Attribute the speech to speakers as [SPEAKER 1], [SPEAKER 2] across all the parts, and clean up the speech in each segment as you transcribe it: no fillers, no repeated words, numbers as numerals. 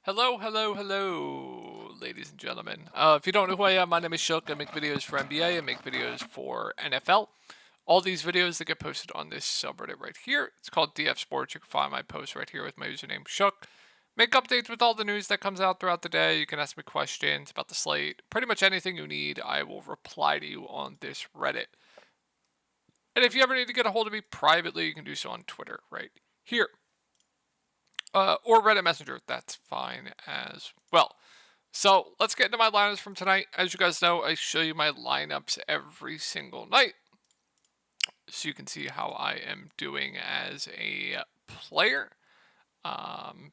[SPEAKER 1] Hello, hello, hello, ladies and gentlemen. If you don't know who I am, my name is Shook. I make videos for NBA. I make videos for NFL. All these videos that get posted on this subreddit right here. It's called DF Sports. You can find my post right here with my username Shook. Make updates with all the news that comes out throughout the day. You can ask me questions about the slate. Pretty much anything you need, I will reply to you on this Reddit. And if you ever need to get a hold of me privately, you can do so on Twitter right here. Or Reddit Messenger. That's fine as well. So let's get into my lineups from tonight. As you guys know, I show you my lineups every single night, so you can see how I am doing as a player. Um,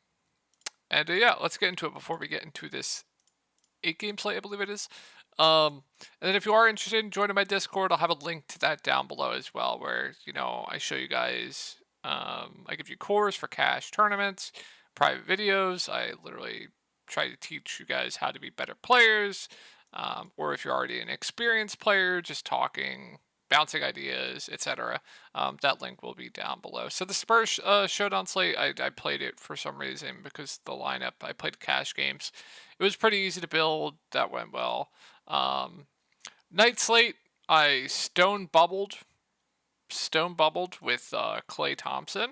[SPEAKER 1] yeah, let's get into it before we get into this 8-game slate, I believe it is. And then if you are interested in joining my Discord, I'll have a link to that down below as well, where I show you guys. I give you cores for cash tournaments, private videos. I literally try to teach you guys how to be better players, or if you're already an experienced player, just talking, bouncing ideas, etc. That link will be down below. So the Spurs Showdown slate, I played it for some reason because the lineup, I played cash games. It was pretty easy to build. That went well. Night slate, I stone bubbled with Clay Thompson,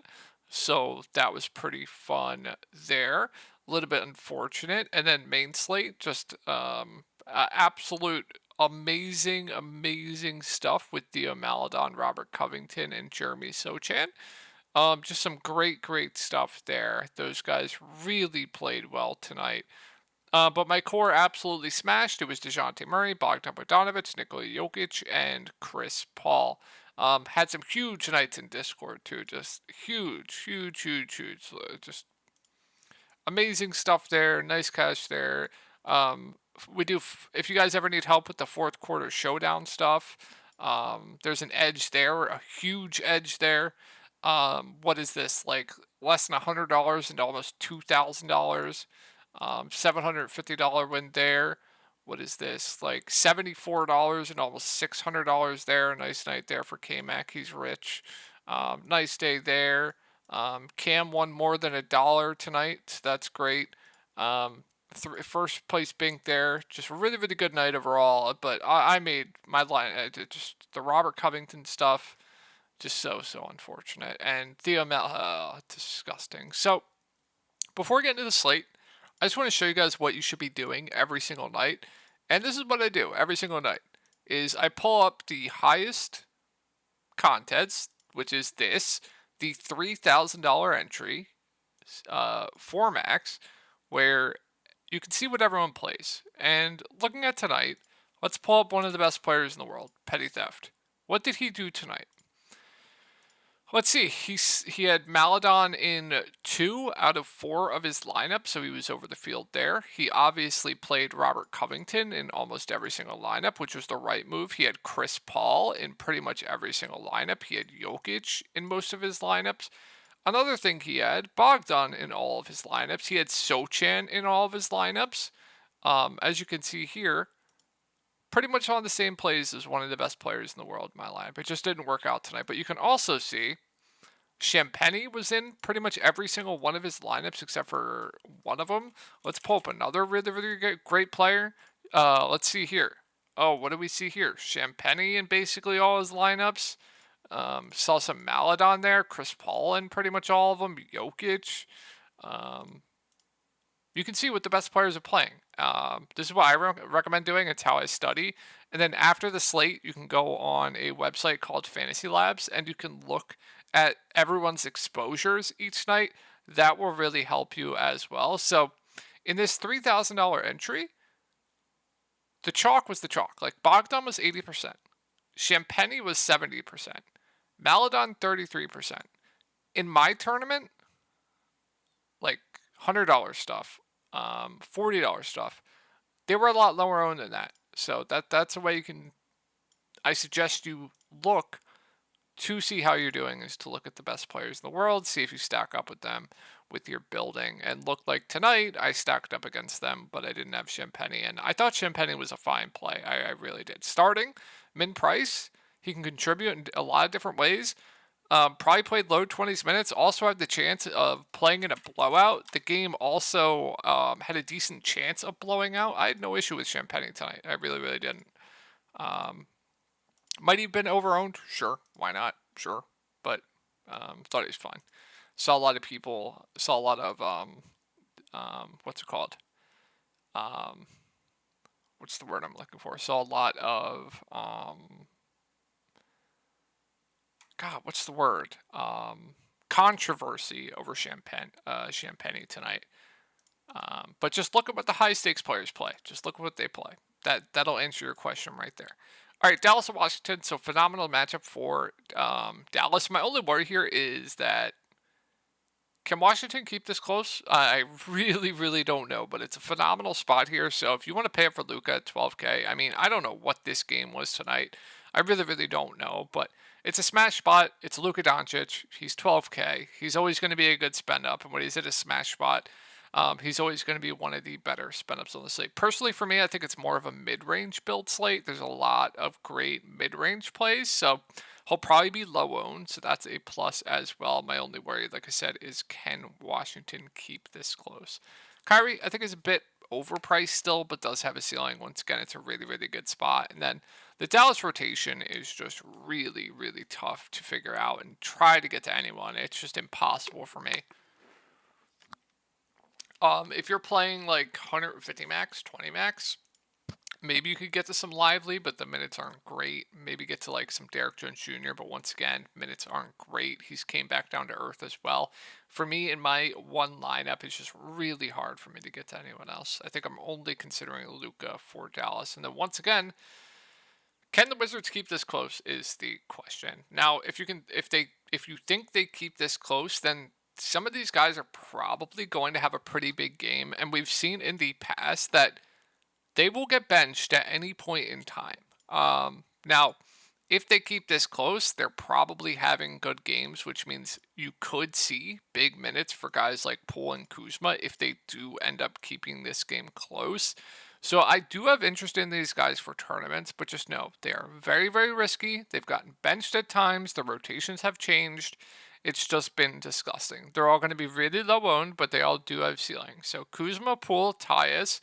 [SPEAKER 1] so that was pretty fun there. A little bit unfortunate, and then main slate, just absolute amazing stuff with Theo Maladon, Robert Covington, and Jeremy Sochan. Just some great stuff there. Those guys really played well tonight. But my core absolutely smashed. It was DeJounte Murray, Bogdan Bogdanovic, Nikola Jokic, and Chris Paul. Had some huge nights in Discord too. Just huge. Just amazing stuff there. Nice cash there. We do. If you guys ever need help with the fourth quarter showdown stuff, there's an edge there, a huge edge there. What is this, like less than $100 and almost $2,000? $750 win there. What is this? Like $74 and almost $600 there. Nice night there for K Mac. He's rich. Nice day there. Cam won more than $1 tonight. So that's great. First place Bink there. Just a really good night overall. But I made my line. Just the Robert Covington stuff. Just so unfortunate. And Theo Mel, disgusting. So before we get into the slate, I just want to show you guys what you should be doing every single night. And this is what I do every single night, is I pull up the highest contest, which is this, the $3,000 entry for max, where you can see what everyone plays. And looking at tonight, let's pull up one of the best players in the world, Petty Theft. What did he do tonight? Let's see. He had Maladon in 2 out of 4 of his lineup, so he was over the field there. He obviously played Robert Covington in almost every single lineup, which was the right move. He had Chris Paul in pretty much every single lineup. He had Jokic in most of his lineups. Another thing he had, Bogdan in all of his lineups. He had Sochan in all of his lineups. As you can see here, pretty much on the same plays as one of the best players in the world in my lineup. It just didn't work out tonight. But you can also see Champagny was in pretty much every single one of his lineups except for one of them. Let's pull up another really great player. Let's see here. Oh, what do we see here? Champagny in basically all his lineups. Saw some Maladon there. Chris Paul in pretty much all of them. Jokic. You can see what the best players are playing. This is what I recommend doing. It's how I study. And then after the slate, you can go on a website called Fantasy Labs, and you can look at everyone's exposures each night. That will really help you as well. So in this $3,000 entry, the chalk was the chalk. Like Bogdan was 80%. Champagny was 70%. Maladon 33%. In my tournament, like $100 stuff, $40 stuff, they were a lot lower owned than that. So that's a way you can. I suggest you look to see how you're doing, is to look at the best players in the world, see if you stack up with them with your building. And look, like tonight, I stacked up against them, but I didn't have Champagny, and I thought Champagny was a fine play. I really did. Starting min price, he can contribute in a lot of different ways. Probably played low 20s minutes. Also had the chance of playing in a blowout. The game also had a decent chance of blowing out. I had no issue with Champagne tonight. I really, really didn't. Um, might have been overowned. Sure. Why not? Sure. But thought he was fine. Saw a lot of people. Saw a lot of what's it called? Um, what's the word I'm looking for? Saw a lot of God, what's the word? Controversy over Champagne tonight. But just look at what the high stakes players play. Just look at what they play. That'll answer your question right there. All right, Dallas and Washington. So phenomenal matchup for Dallas. My only worry here is that can Washington keep this close? I really, really don't know, but it's a phenomenal spot here. So if you want to pay up for Luka at 12K, I mean, I don't know what this game was tonight. I really, really don't know, but it's a smash spot. It's Luka Doncic. He's 12K. He's always going to be a good spend up, and when he's at a smash spot, he's always going to be one of the better spend ups on the slate. Personally, for me, I think it's more of a mid range build slate. There's a lot of great mid range plays, so he'll probably be low owned, so that's a plus as well. My only worry, like I said, is can Washington keep this close? Kyrie, I think, is a bit overpriced still, but does have a ceiling. Once again, it's a really, really good spot. And then the Dallas rotation is just really, really tough to figure out and try to get to anyone. It's just impossible for me. If you're playing like 150 max, 20 max, maybe you could get to some Lively, but the minutes aren't great. Maybe get to like some Derek Jones Jr., but once again, minutes aren't great. He's came back down to earth as well. For me, in my one lineup, it's just really hard for me to get to anyone else. I think I'm only considering Luka for Dallas. And then once again, can the Wizards keep this close is the question. Now, if you think they keep this close, then some of these guys are probably going to have a pretty big game. And we've seen in the past that they will get benched at any point in time. Now, if they keep this close, they're probably having good games, which means you could see big minutes for guys like Poole and Kuzma if they do end up keeping this game close. So I do have interest in these guys for tournaments, but just know they are very, very risky. They've gotten benched at times. The rotations have changed. It's just been disgusting. They're all going to be really low owned, but they all do have ceiling. So Kuzma, Poole, Tyus,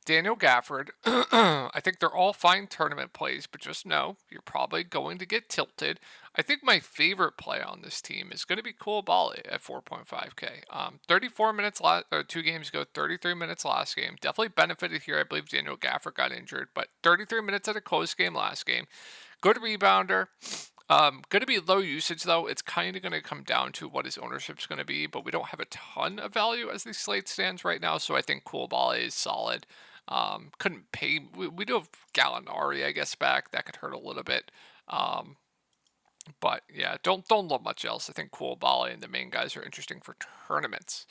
[SPEAKER 1] Daniel Gafford, I think they're all fine tournament plays, but just know you're probably going to get tilted. I think my favorite play on this team is going to be Koulibaly at 4.5K. 34 minutes last, or 2 games ago, 33 minutes last game. Definitely benefited here. I believe Daniel Gafford got injured, but 33 minutes at a close game last game. Good rebounder. Going to be low usage though. It's kind of going to come down to what his ownership's going to be, but we don't have a ton of value as the slate stands right now, so I think Koulibaly is solid. Couldn't pay. We do have Gallinari, I guess, back. That could hurt a little bit. But yeah, don't love much else. I think Koulibaly and the main guys are interesting for tournaments.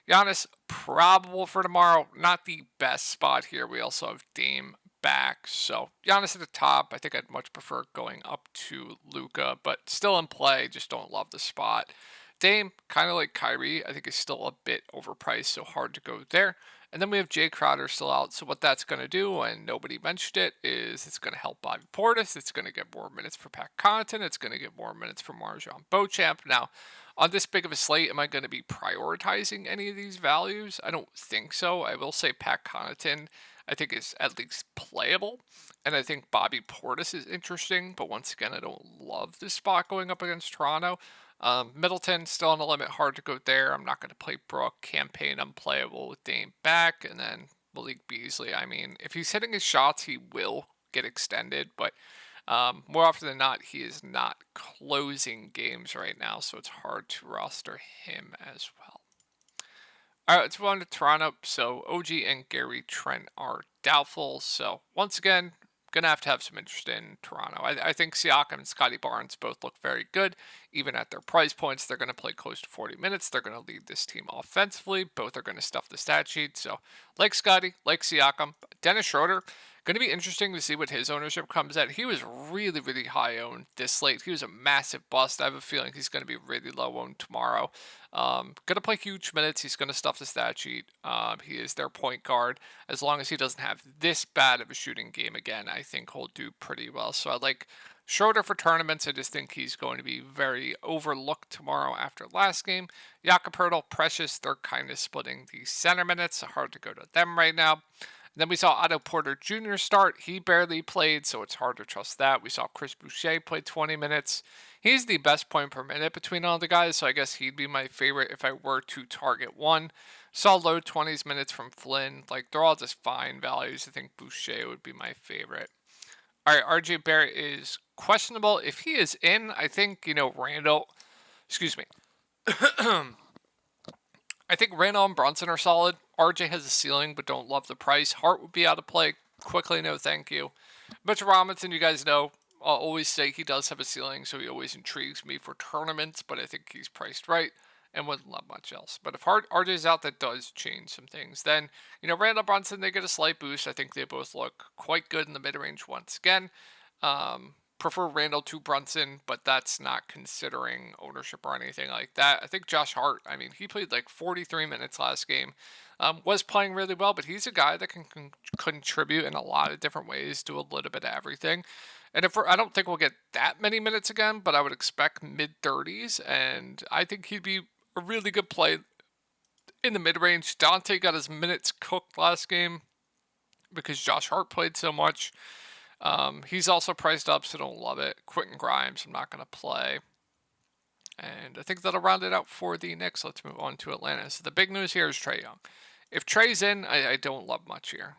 [SPEAKER 1] Giannis, probable for tomorrow. Not the best spot here. We also have Dame back. So Giannis at the top. I think I'd much prefer going up to Luka, but still in play. Just don't love the spot. Dame, kind of like Kyrie, I think is still a bit overpriced, so hard to go there. And then we have Jay Crowder still out. So what that's going to do, and nobody mentioned it, is it's going to help Bobby Portis. It's going to get more minutes for Pat Connaughton. It's going to get more minutes for Marjon Beauchamp. Now, on this big of a slate, am I going to be prioritizing any of these values? I don't think so. I will say Pat Connaughton, I think, is at least playable. And I think Bobby Portis is interesting. But once again, I don't love this spot going up against Toronto. Middleton still on the limit, hard to go there. I'm not going to play Brook. Campaign unplayable with Dame back, and then Malik Beasley. I mean, if he's hitting his shots, he will get extended, but more often than not, he is not closing games right now, so it's hard to roster him as well. All right, let's move on to Toronto. So OG and Gary Trent are doubtful. So once again, gonna have some interest in Toronto. I think Siakam and Scotty Barnes both look very good, even at their price points. They're gonna play close to 40 minutes. They're gonna lead this team offensively. Both are gonna stuff the stat sheet. So like Scotty, like Siakam, Dennis Schroeder. Going to be interesting to see what his ownership comes at. He was really, really high owned this slate. He was a massive bust. I have a feeling he's going to be really low owned tomorrow. Going to play huge minutes. He's going to stuff the stat sheet. He is their point guard. As long as he doesn't have this bad of a shooting game again, I think he'll do pretty well. So I like Schroeder for tournaments, I just think he's going to be very overlooked tomorrow after last game. Jakob Poeltl, Precious, they're kind of splitting the center minutes. So hard to go to them right now. Then we saw Otto Porter Jr. start. He barely played, so it's hard to trust that. We saw Chris Boucher play 20 minutes. He's the best point per minute between all the guys, so I guess he'd be my favorite if I were to target one. Saw low 20s minutes from Flynn. Like, they're all just fine values. I think Boucher would be my favorite. All right, RJ Barrett is questionable. If he is in, I think, Randall, excuse me. I think Randall and Brunson are solid. RJ has a ceiling, but don't love the price. Hart would be out of play quickly. No, thank you. Mitchell Robinson, you guys know, I'll always say he does have a ceiling, so he always intrigues me for tournaments, but I think he's priced right and wouldn't love much else. But if RJ's out, that does change some things. Then, Randall Brunson, they get a slight boost. I think they both look quite good in the mid-range once again. Prefer Randall to Brunson, but that's not considering ownership or anything like that. I think Josh Hart, he played like 43 minutes last game, was playing really well, but he's a guy that can contribute in a lot of different ways, do a little bit of everything. And I don't think we'll get that many minutes again, but I would expect mid 30s, and I think he'd be a really good play in the mid range. Dante got his minutes cooked last game because Josh Hart played so much. He's also priced up, so don't love it. Quentin Grimes, I'm not going to play. And I think that'll round it out for the Knicks. Let's move on to Atlanta. So the big news here is Trae Young. If Trae's in, I don't love much here.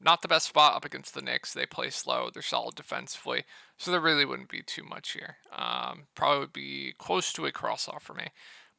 [SPEAKER 1] Not the best spot up against the Knicks. They play slow. They're solid defensively. So there really wouldn't be too much here. Probably would be close to a cross-off for me.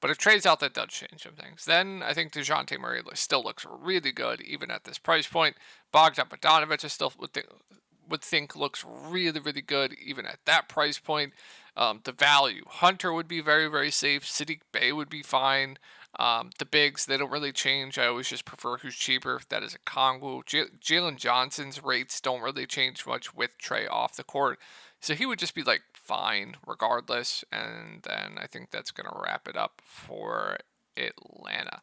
[SPEAKER 1] But if Trae's out, that does change some things. Then I think DeJounte Murray still looks really good, even at this price point. Bogdan Bogdanovic is still would think looks really, really good, even at that price point. The value. Hunter would be very, very safe. Sadiq Bey would be fine. The bigs, they don't really change. I always just prefer who's cheaper. That is a Kongu. Jalen Johnson's rates don't really change much with Trae off the court. So he would just be like fine regardless. And then I think that's going to wrap it up for Atlanta.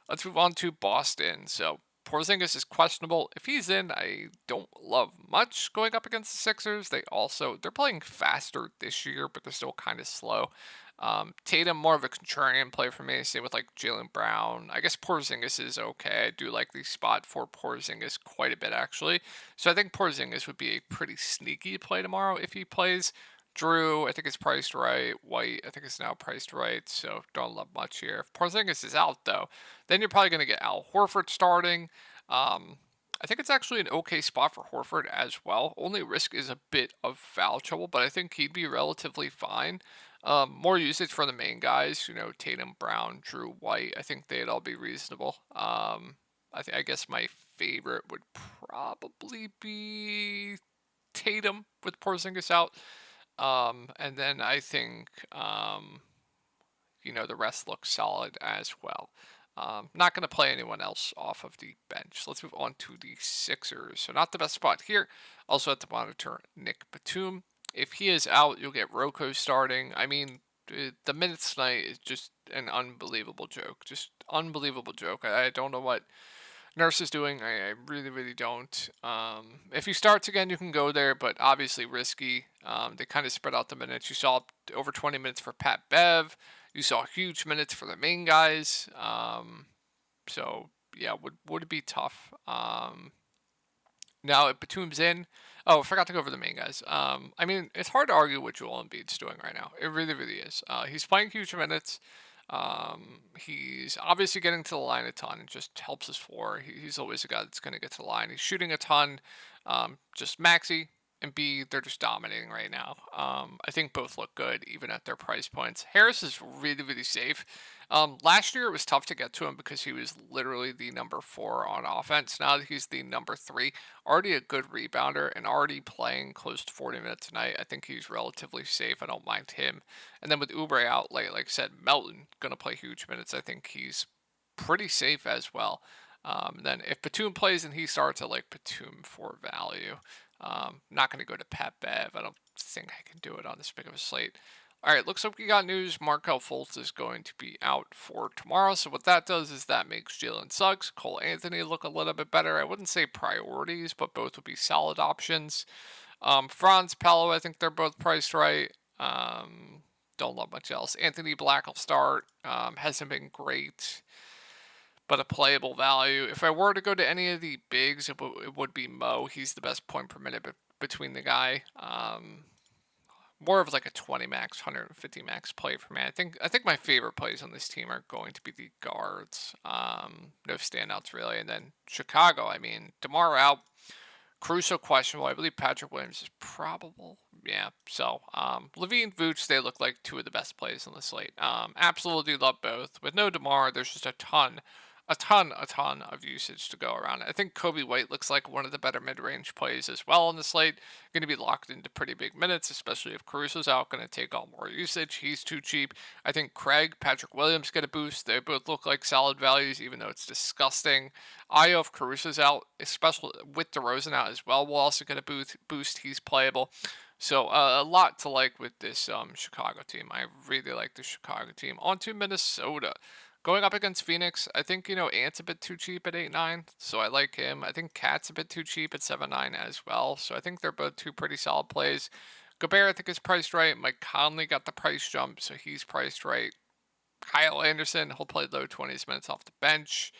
[SPEAKER 1] Let's move on to Boston. So Porzingis is questionable. If he's in, I don't love much going up against the Sixers. They're playing faster this year, but they're still kind of slow. Tatum, more of a contrarian play for me. Same with like Jaylen Brown. I guess Porzingis is okay. I do like the spot for Porzingis quite a bit actually. So I think Porzingis would be a pretty sneaky play tomorrow if he plays. Drew, I think it's priced right. White, I think it's now priced right. So don't love much here. If Porzingis is out though, then you're probably going to get Al Horford starting. I think it's actually an okay spot for Horford as well. Only risk is a bit of foul trouble, but I think he'd be relatively fine. More usage for the main guys, Tatum, Brown, Drew, White. I think they'd all be reasonable. I guess my favorite would probably be Tatum with Porzingis out. And then I think, the rest looks solid as well. Not going to play anyone else off of the bench. Let's move on to the Sixers. So not the best spot here. Also have to monitor Nick Batum. If he is out, you'll get Rocco starting. The minutes tonight is just an unbelievable joke. Just unbelievable joke. I don't know what Nurse is doing. I really, really don't. If he starts again, you can go there, but obviously risky. They kind of spread out the minutes. You saw over 20 minutes for Pat Bev. You saw huge minutes for the main guys. So yeah, would it be tough? Now if Batum's in, I forgot to go over the main guys. It's hard to argue what Joel Embiid's doing right now. It really, really is. He's playing huge minutes. He's obviously getting to the line a ton. It just helps his floor. He's always a guy that's going to get to the line. He's shooting a ton. Just Maxey and B, they're just dominating right now. I think both look good, even at their price points. Harris is really, really safe. Last year, it was tough to get to him because he was literally the number 4 on offense. Now that he's the number 3, already a good rebounder and already playing close to 40 minutes tonight, I think he's relatively safe. I don't mind him. And then with Oubre out, like I said, Melton going to play huge minutes. I think he's pretty safe as well. Then if Batum plays and he starts, I like Batum for value. Not going to go to Pat Bev. I don't think I can do it on this big of a slate. All right, looks like we got news. Markelle Fultz is going to be out for tomorrow. So what that does is that makes Jalen Suggs, Cole Anthony look a little bit better. I wouldn't say priorities, but both would be solid options. Franz Pello, I think they're both priced right. Don't love much else. Anthony Black will start. Hasn't been great, but a playable value. If I were to go to any of the bigs, it would be Mo. He's the best point per minute between the guy. More of like a 20 max, 150 max play for me. I think my favorite plays on this team are going to be the guards. No standouts really, and then Chicago. I mean, DeMar out, Caruso questionable. I believe Patrick Williams is probable. Yeah. So Levine, Vooch, they look like two of the best plays on the slate. Absolutely love both. With no DeMar, there's just a ton of usage to go around. I think Kobe White looks like one of the better mid-range plays as well on the slate. Going to be locked into pretty big minutes, especially if Caruso's out. Going to take on more usage. He's too cheap. I think Craig, Patrick Williams get a boost. They both look like solid values, even though it's disgusting. Io, if Caruso's out, especially with DeRozan out as well, will also get a boost. He's playable. So a lot to like with this Chicago team. I really like the Chicago team. On to Minnesota. Going up against Phoenix, I think, Ant's a bit too cheap at 8-9, so I like him. I think Cat's a bit too cheap at 7-9 as well, so I think they're both two pretty solid plays. Gobert, I think, is priced right. Mike Conley got the price jump, so he's priced right. Kyle Anderson, he'll play low 20s minutes off the bench.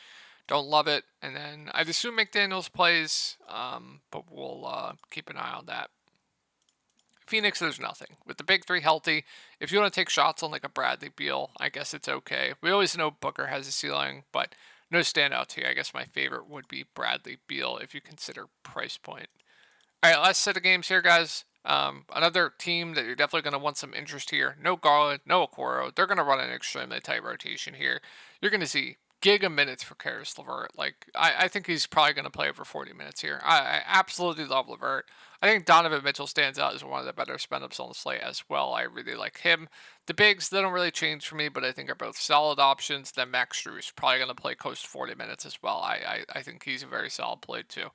[SPEAKER 1] Don't love it. And then I'd assume McDaniels plays, but we'll keep an eye on that. Phoenix, there's nothing. With the big three healthy, if you want to take shots on like a Bradley Beal, I guess it's okay. We always know Booker has a ceiling, but no standouts here. I guess my favorite would be Bradley Beal if you consider price point. All right, last set of games here, guys. Another team that you're definitely going to want some interest here. No Garland, no Okoro. They're going to run an extremely tight rotation here. You're going to see giga minutes for Karis LeVert. Like, I think he's probably going to play over 40 minutes here. I absolutely love LeVert. I think Donovan Mitchell stands out as one of the better spend-ups on the slate as well. I really like him. The bigs, they don't really change for me, but I think are both solid options. Then Max Strus probably going to play close to 40 minutes as well. I think he's a very solid play too.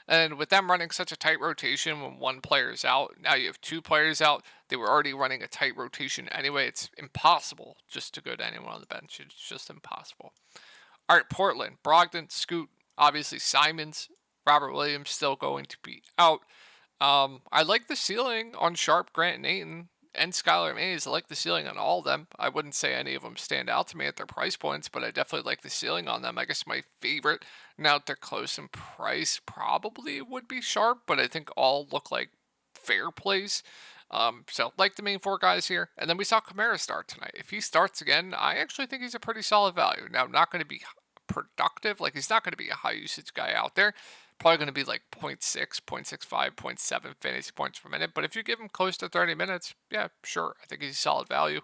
[SPEAKER 1] And with them running such a tight rotation when one player is out, now you have two players out. They were already running a tight rotation anyway. It's impossible just to go to anyone on the bench. It's just impossible. All right, Portland, Brogdon, Scoot, obviously Simons, Robert Williams still going to be out. I like the ceiling on Sharp, Grant, and Ayton, and Skylar Mays. I like the ceiling on all of them. I wouldn't say any of them stand out to me at their price points, but I definitely like the ceiling on them. I guess my favorite, now that they're close in price, probably would be Sharp, but I think all look like fair plays. So like the main four guys here, and then we saw Kamara start tonight. If he starts again, I actually think he's a pretty solid value. Now, not going to be productive, like he's not going to be a high usage guy out there. Probably going to be like 0.6, 0.65, 0.7 fantasy points per minute. But if you give him close to 30 minutes, yeah, sure. I think he's a solid value.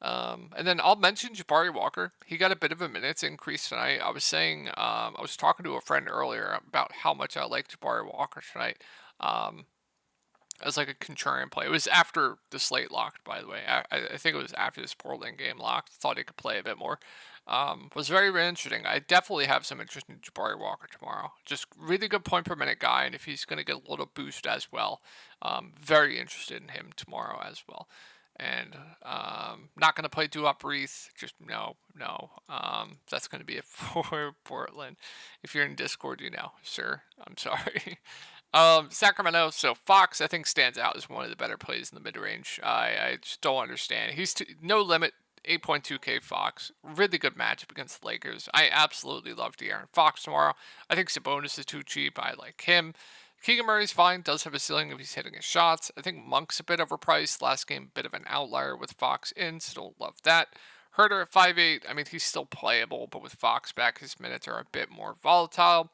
[SPEAKER 1] And then I'll mention Jabari Walker. He got a bit of a minutes increase tonight. I was saying, I was talking to a friend earlier about how much I like Jabari Walker tonight. As like a contrarian play. It was after the slate locked, by the way. I think it was after this Portland game locked. Thought he could play a bit more. Was very, very interesting. I definitely have some interest in Jabari Walker tomorrow. Just really good point per minute guy, and if he's going to get a little boost as well, very interested in him tomorrow as well. And not going to play Duop Reith. Just no. That's going to be it for Portland. If you're in Discord, you know, sir. I'm sorry. Sacramento. So Fox, I think, stands out as one of the better plays in the mid range. I just don't understand. He's no limit. 8.2K Fox. Really good matchup against the Lakers. I absolutely love De'Aaron Fox tomorrow. I think Sabonis is too cheap. I like him. Keegan Murray's fine. Does have a ceiling if he's hitting his shots. I think Monk's a bit overpriced. Last game, bit of an outlier with Fox in, so don't love that. Herter at 5'8". I mean, he's still playable, but with Fox back, his minutes are a bit more volatile.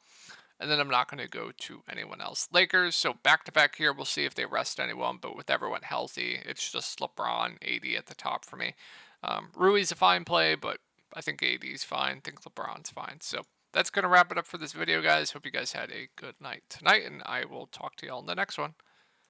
[SPEAKER 1] And then I'm not going to go to anyone else. Lakers, so back-to-back here. We'll see if they rest anyone, but with everyone healthy, it's just LeBron, 80 at the top for me. Rui's a fine play, but I think AD's fine. I think LeBron's fine. So that's going to wrap it up for this video, guys. Hope you guys had a good night tonight, and I will talk to y'all in the next one.